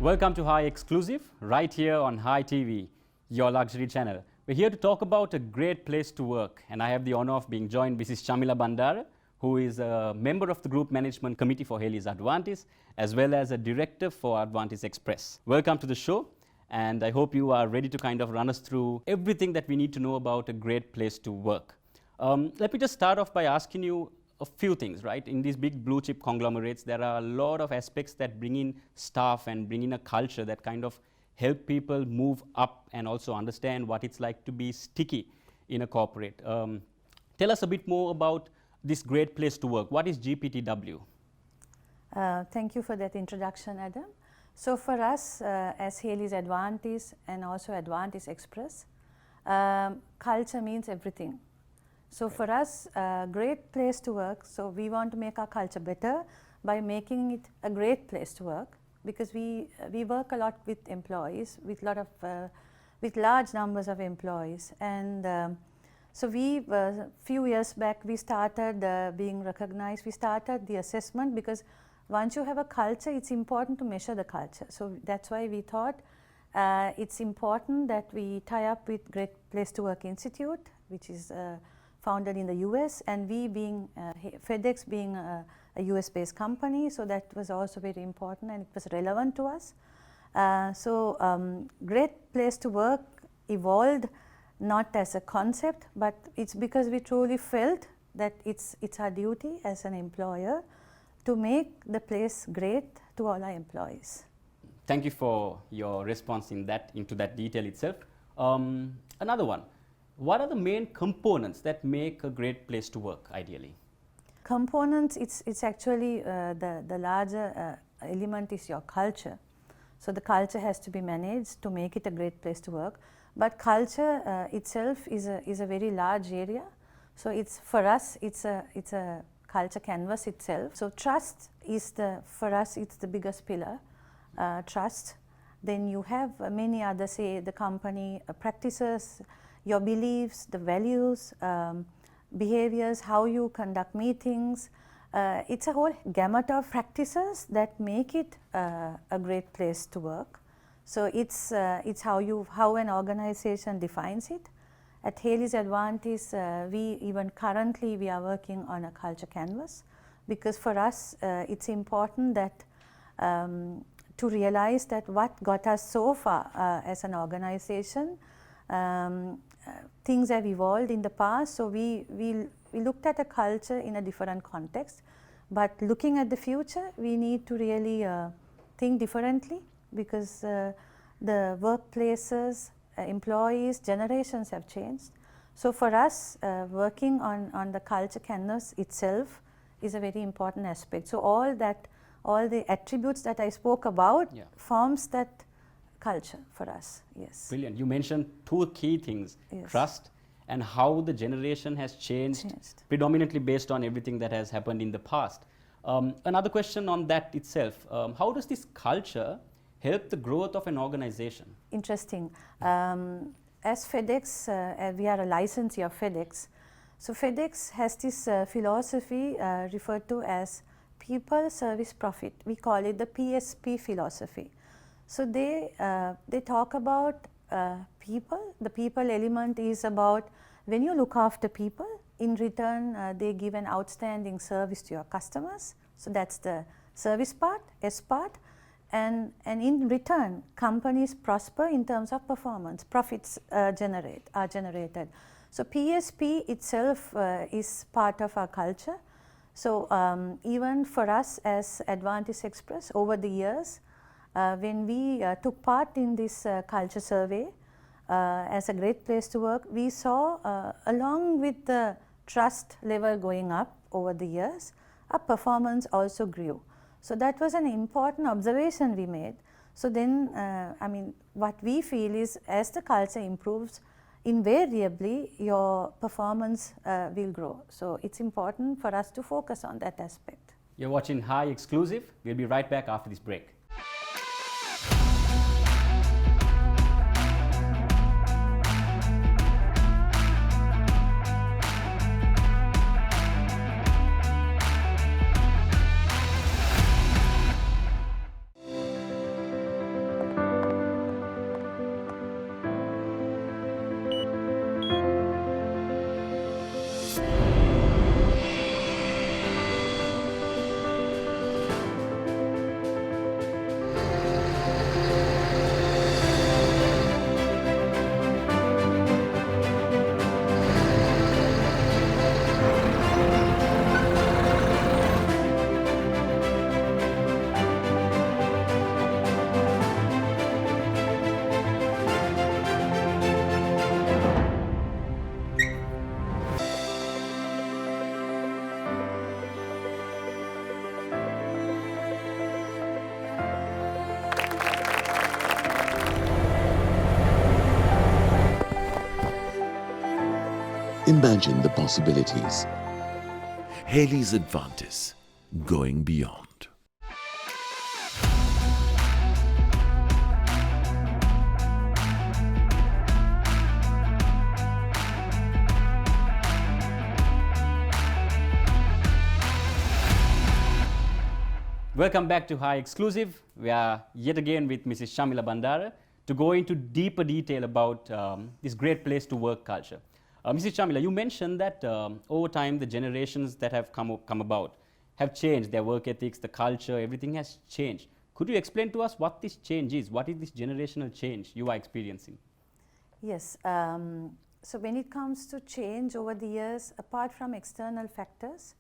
Welcome to HII Exclusive, right here on HII TV, your luxury channel. We're here to talk about a great place to work, and I have the honor of being joined by Mrs. Chamila Bandara, who is a member of the Group Management Committee for HII's Advantis, as well as a director for Advantis Express. Welcome to the show, and I hope you are ready to kind of run us through everything that we need to know about a great place to work. Let me just start off by asking you a few things, right? In these big blue chip conglomerates, there are a lot of aspects that bring in staff and bring in a culture that kind of help people move up and also understand what it's like to be sticky in a corporate. Tell us a bit more about this great place to work. What is GPTW? Thank you for that introduction, Adam. So for us, as HII's Advantis and also Advantis Express, culture means everything. So for us, a great place to work, so we want to make our culture better by making it a great place to work, because we work a lot with employees, with large numbers of employees, and so few years back we started being recognized. We started the assessment because once you have a culture, it's important to measure the culture. So that's why we thought it's important that we tie up with Great Place to Work Institute, which is founded in the US, and we being FedEx being a US based company, so that was also very important and it was relevant to us. Great Place to Work evolved not as a concept, but it's because we truly felt that it's our duty as an employer to make the place great to all our employees. Thank you for your response into that detail itself. Another one. What are the main components that make a great place to work, ideally? Components, it's actually the larger element is your culture. So the culture has to be managed to make it a great place to work. But culture itself is a very large area. So for us, it's a culture canvas itself. So trust is for us, it's the biggest pillar, trust. Then you have many other, say, the company practices, your beliefs, the values, behaviors, how you conduct meetings. It's a whole gamut of practices that make it a great place to work. So it's how an organization defines it. At HII's Advantis, currently we are working on a culture canvas, because for us it's important that to realize that what got us so far as an organization. Things have evolved in the past, so we looked at a culture in a different context, but looking at the future, we need to really think differently, because the workplaces, employees, generations have changed. So for us, working on the culture canvas itself is a very important aspect. So all the attributes that I spoke about forms that culture for us. Yes. Brilliant. You mentioned two key things, yes. Trust and how the generation has changed predominantly based on everything that has happened in the past. Another question on that itself, how does this culture help the growth of an organization? Interesting. As FedEx, we are a licensee of FedEx. So FedEx has this philosophy referred to as People, Service, Profit. We call it the PSP philosophy. So they talk about people. The people element is about when you look after people, in return they give an outstanding service to your customers. So that's the service part, S part. And in return, companies prosper in terms of performance. Profits are generated. So PSP itself is part of our culture. So even for us as Advantis Express, over the years, when we took part in this culture survey as a great place to work, we saw along with the trust level going up over the years, our performance also grew. So that was an important observation we made. So then, what we feel is as the culture improves, invariably your performance will grow. So it's important for us to focus on that aspect. You're watching HII Exclusive. We'll be right back after this break. Imagine the possibilities. Haley's Advantis, going beyond. Welcome back to HII Exclusive. We are yet again with Mrs. Chamila Bandara to go into deeper detail about this great place to work culture. Mrs. Chamila, you mentioned that over time the generations that have come about have changed, their work ethics, the culture, everything has changed. Could you explain to us what this change is? What is this generational change you are experiencing? Yes. So when it comes to change over the years, apart from external factors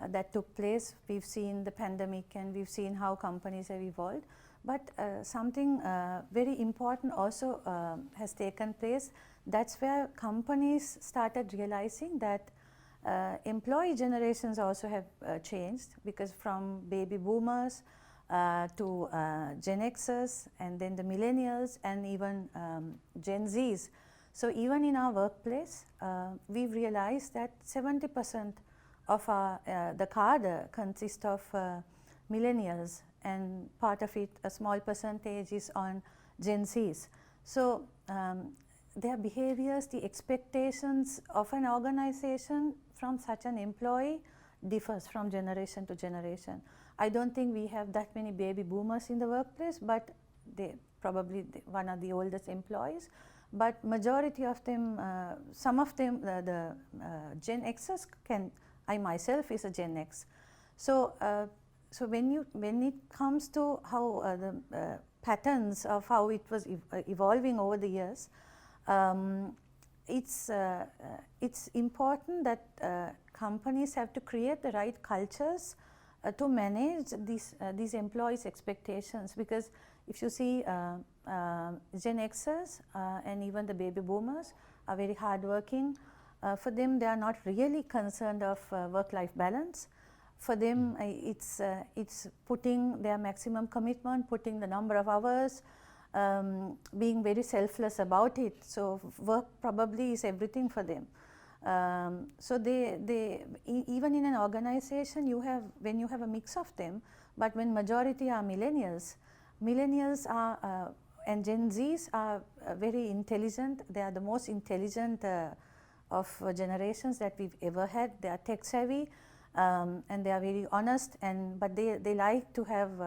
that took place, we've seen the pandemic and we've seen how companies have evolved. But something very important also has taken place. That's where companies started realizing that employee generations also have changed, because from baby boomers to Gen Xers, and then the millennials, and even Gen Zs. So even in our workplace, we've realized that 70% of our, the cadre consists of millennials, and part of it, a small percentage, is on Gen Zs. So their behaviors, the expectations of an organization from such an employee differs from generation to generation. I don't think we have that many baby boomers in the workplace, but they probably one of the oldest employees. But majority of them, some of them, the Gen Xers can. I myself is a Gen X. So, so when it comes to how the patterns of how it was evolving over the years, it's important that companies have to create the right cultures to manage these employees' expectations. Because if you see Gen Xers and even the baby boomers are very hardworking. For them, they are not really concerned of work-life balance. For them, it's putting their maximum commitment, putting the number of hours, being very selfless about it. So work probably is everything for them. So they even in an organization, when you have a mix of them, but when majority are millennials are and Gen Zs are very intelligent. They are the most intelligent of generations that we've ever had. They are tech savvy and they are very honest, but they like to have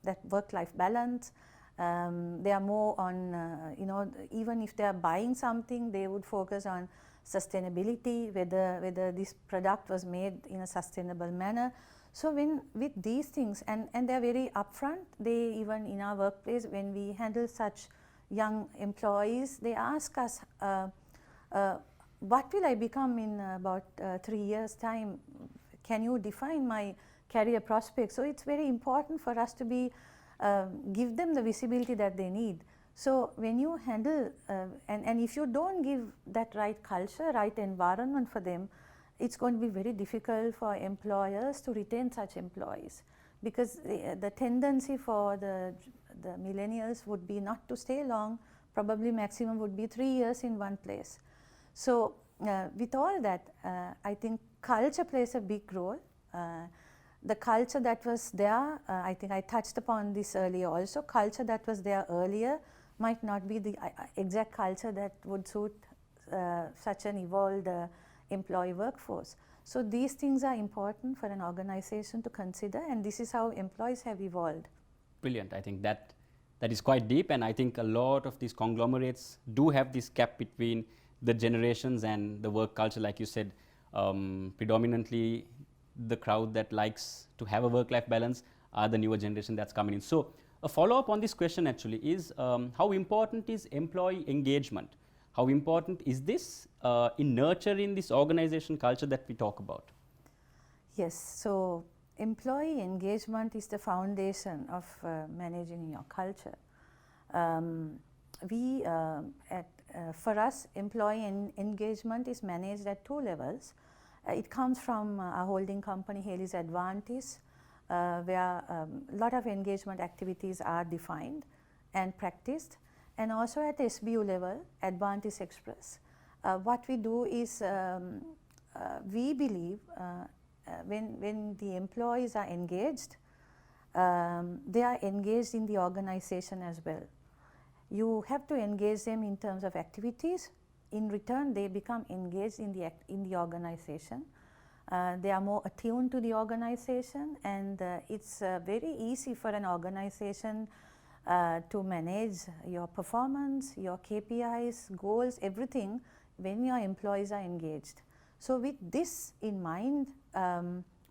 that work-life balance. They are more on, even if they are buying something, they would focus on sustainability, whether this product was made in a sustainable manner. So with these things, and they are very upfront. They, even in our workplace, when we handle such young employees, they ask us, what will I become in about 3 years' time? Can you define my career prospects? So it's very important for us to give them the visibility that they need. So when you handle, and if you don't give that right culture, right environment for them, it's going to be very difficult for employers to retain such employees, because the tendency for the millennials would be not to stay long. Probably maximum would be 3 years in one place. So with all that, I think culture plays a big role. The culture that was there, I think I touched upon this earlier also, culture that was there earlier might not be the exact culture that would suit such an evolved employee workforce. So these things are important for an organization to consider, and this is how employees have evolved. Brilliant. I think that is quite deep, and I think a lot of these conglomerates do have this gap between the generations and the work culture. Like you said, predominantly the crowd that likes to have a work-life balance are the newer generation that's coming in. So a follow-up on this question actually is, how important is employee engagement? How important is this in nurturing this organization culture that we talk about? Yes, so employee engagement is the foundation of managing your culture. For us, employee engagement is managed at 2 levels. It comes from our holding company, Haley's Advantis, where a lot of engagement activities are defined and practiced, and also at SBU level, Advantis Express. What we do is we believe when the employees are engaged, they are engaged in the organization as well. You have to engage them in terms of activities. In return, they become engaged in the organization. They are more attuned to the organization, and it's very easy for an organization to manage your performance, your KPIs, goals, everything when your employees are engaged. So with this in mind,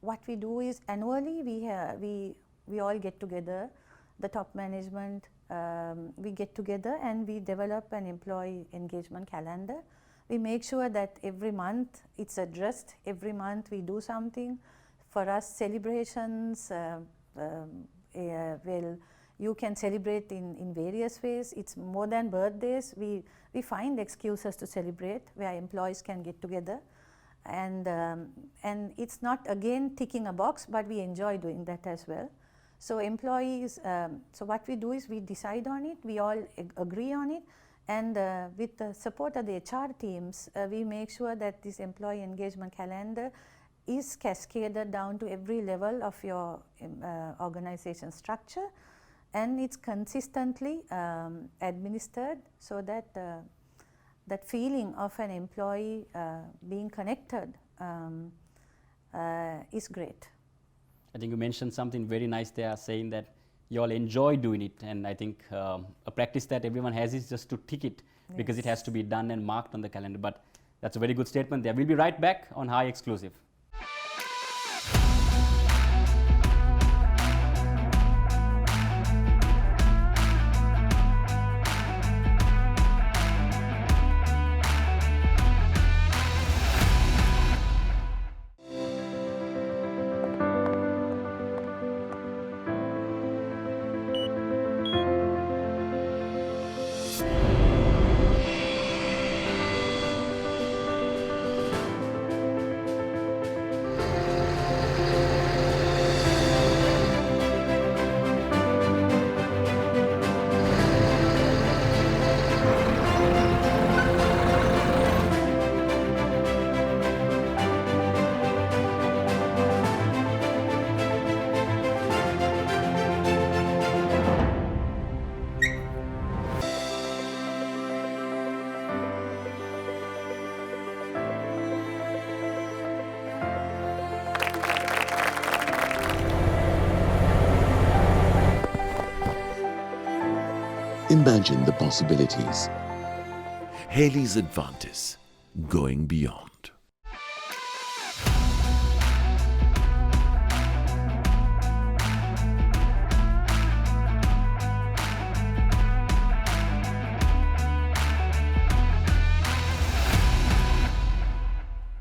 what we do is annually we all get together, the top management, we get together and we develop an employee engagement calendar. We make sure that every month it's addressed, every month we do something. For us, celebrations, well, you can celebrate in various ways. It's more than birthdays. We find excuses to celebrate where employees can get together. And it's not again ticking a box, but we enjoy doing that as well. So employees, so what we do is we decide on it, we all agree on it, and with the support of the HR teams, we make sure that this employee engagement calendar is cascaded down to every level of your organization structure, and it's consistently administered so that that feeling of an employee being connected is great. I think you mentioned something very nice there, saying that you all enjoy doing it, and I think a practice that everyone has is just to tick it, because it has to be done and marked on the calendar. But that's a very good statement there. We'll be right back on HII Exclusive. Imagine the possibilities. Haley's Advantis, going beyond.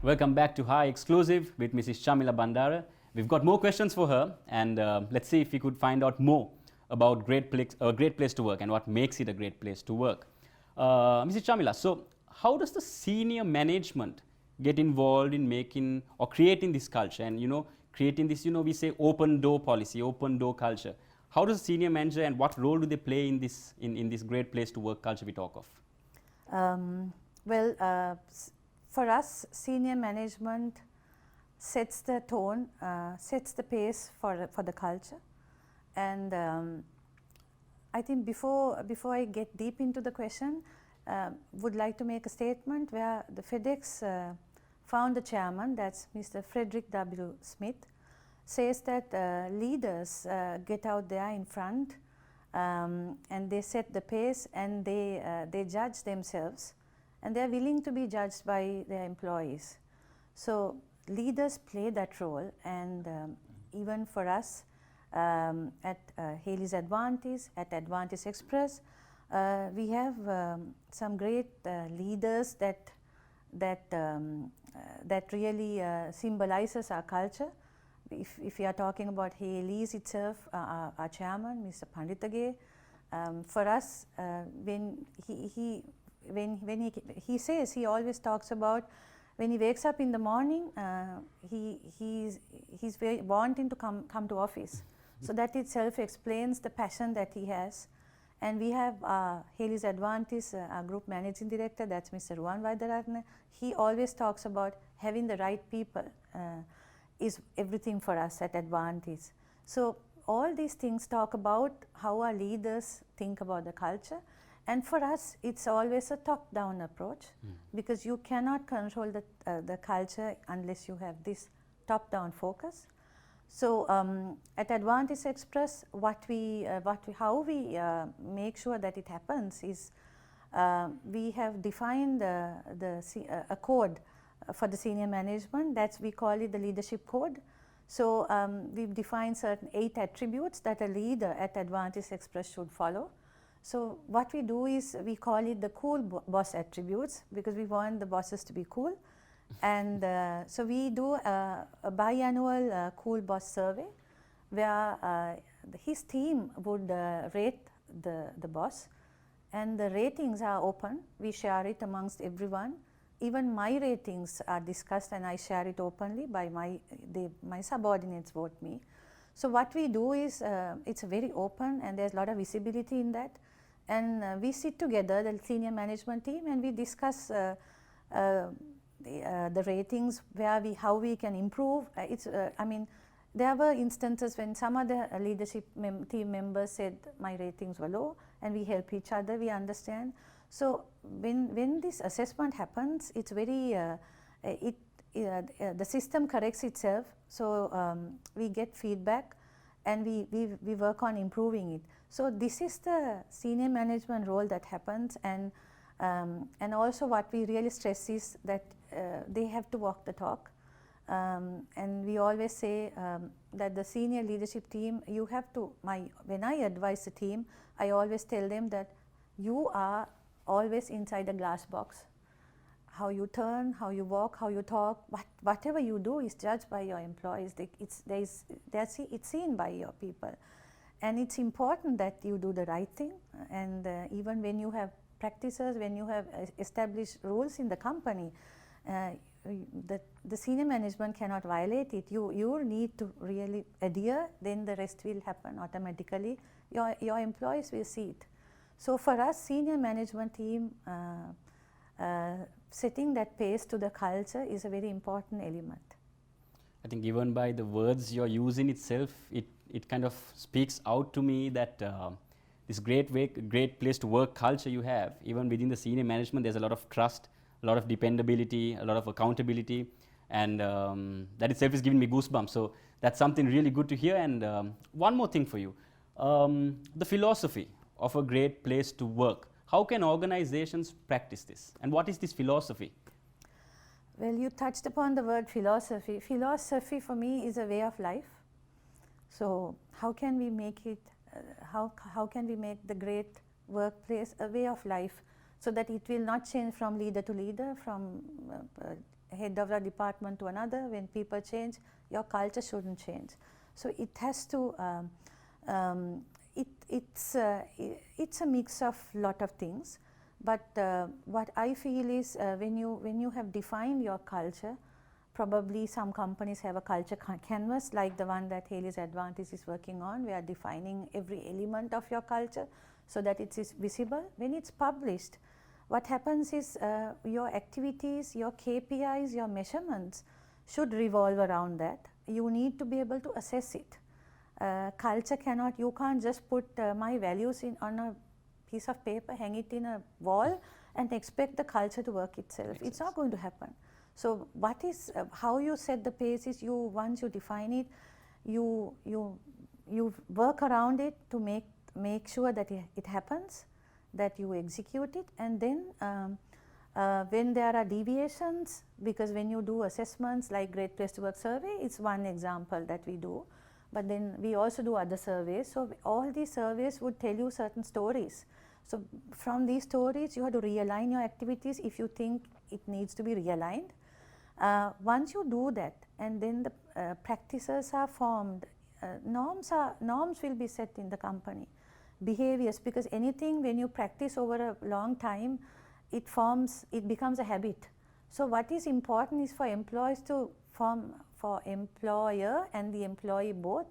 Welcome back to HII Exclusive with Mrs. Chamila Bandara. We've got more questions for her, and let's see if we could find out more about great place to work and what makes it a great place to work. Mrs. Chamila, so how does the senior management get involved in making or creating this culture, and creating this, we say open door policy, open door culture? How does the senior manager, and what role do they play in this great place to work culture we talk of? For us, senior management sets the tone, sets the pace for the culture. And I think before I get deep into the question, would like to make a statement where the FedEx founder chairman, that's Mr. Frederick W. Smith, says that leaders get out there in front and they set the pace, and they judge themselves, and they're willing to be judged by their employees. So leaders play that role, and even for us, at Haley's Advantis, at Advantis Express, we have some great leaders that really symbolizes our culture. If we are talking about Haley's itself, our chairman, Mr. Panditage, for us, when he says, he always talks about when he wakes up in the morning, he's very wanting to come to office. So that itself explains the passion that he has. And we have Haley's Advantage, our group managing director, that's Mr. Ruan Vaidaratne. He always talks about having the right people is everything for us at Advantage. So all these things talk about how our leaders think about the culture. And for us, it's always a top-down approach because you cannot control the culture unless you have this top-down focus. So at Advantage Express, how we make sure that it happens is we have defined a code for the senior management. We call it the leadership code. So we've defined certain 8 attributes that a leader at Advantage Express should follow. So what we do is we call it the cool boss attributes because we want the bosses to be cool. And so we do a biannual cool boss survey where his team would rate the boss, and the ratings are open. We share it amongst everyone. Even my ratings are discussed and I share it openly by my subordinates vote me. So what we do is it's very open and there's a lot of visibility in that. And we sit together, the senior management team, and we discuss the ratings, how we can improve. I mean, there were instances when some other leadership team members said my ratings were low, and we help each other, we understand. So when this assessment happens, it's very, the system corrects itself, so we get feedback and we work on improving it. So this is the senior management role that happens, and also what we really stress is that they have to walk the talk. And we always say that the senior leadership team, you have to, when I advise the team, I always tell them that you are always inside a glass box. How you turn, how you walk, how you talk, whatever you do is judged by your employees. It's seen by your people. And it's important that you do the right thing. And even when you have practices, when you have established rules in the company, the senior management cannot violate it. You need to really adhere, then the rest will happen automatically. Your employees will see it. So for us, senior management team, setting that pace to the culture is a very important element. I think even by the words you're using itself, it kind of speaks out to me that this great place to work culture you have, even within the senior management, there's a lot of trust, a lot of dependability, a lot of accountability, and that itself is giving me goosebumps. So that's something really good to hear. And one more thing for you, the philosophy of a great place to work. How can organizations practice this? And what is this philosophy? Well, you touched upon the word philosophy. Philosophy for me is a way of life. So how can we make it, how can we make the great workplace a way of life so that it will not change from leader to leader, from head of the department to another? When people change, your culture shouldn't change. So it has to, it's a mix of lot of things. But what I feel is when you have defined your culture, probably some companies have a culture canvas like the one that Haley's Advantage is working on. We are defining every element of your culture so that it is visible. When it's published, what happens is your activities, your KPIs, your measurements should revolve around that. You need to be able to assess it. Culture cannot, you can't just put my values on a piece of paper, hang it in a wall and expect the culture to work itself. It's not going to happen. So what is, how you set the pace is once you define it, you work around it to make sure that it happens, that you execute it, and then when there are deviations, because when you do assessments like Great Place to Work survey, it's one example that we do, but then we also do other surveys. So all these surveys would tell you certain stories. So from these stories, you have to realign your activities if you think it needs to be realigned. Once you do that, and then the practices are formed, norms will be set in the company. Behaviors, because anything when you practice over a long time, it becomes a habit. So what is important is for employees to form, for employer and the employee both,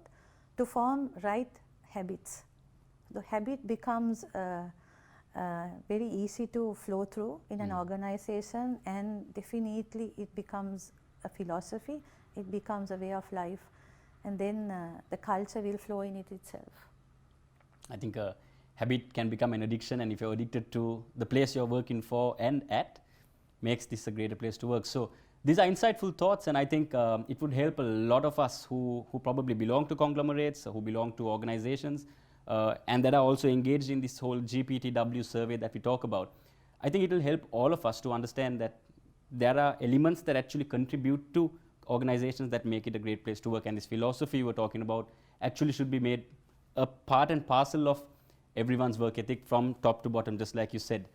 to form right habits. The habit becomes very easy to flow through in an organization, and definitely it becomes a philosophy, it becomes a way of life, and then the culture will flow in it itself. I think a habit can become an addiction, and if you're addicted to the place you're working for and at, makes this a greater place to work. So these are insightful thoughts, and I think it would help a lot of us who probably belong to conglomerates, who belong to organizations, and that are also engaged in this whole GPTW survey that we talk about. I think it will help all of us to understand that there are elements that actually contribute to organizations that make it a great place to work, and this philosophy we're talking about actually should be made a part and parcel of everyone's work ethic from top to bottom, just like you said.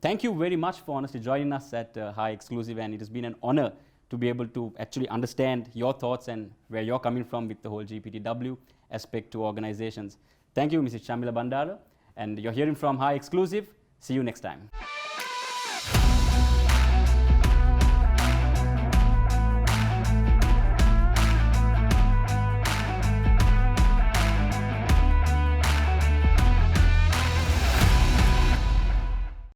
Thank you very much for honestly joining us at HII Exclusive, and it has been an honor to be able to actually understand your thoughts and where you're coming from with the whole GPTW aspect to organizations. Thank you, Mrs. Chamila Bandara, and you're hearing from HII Exclusive. See you next time.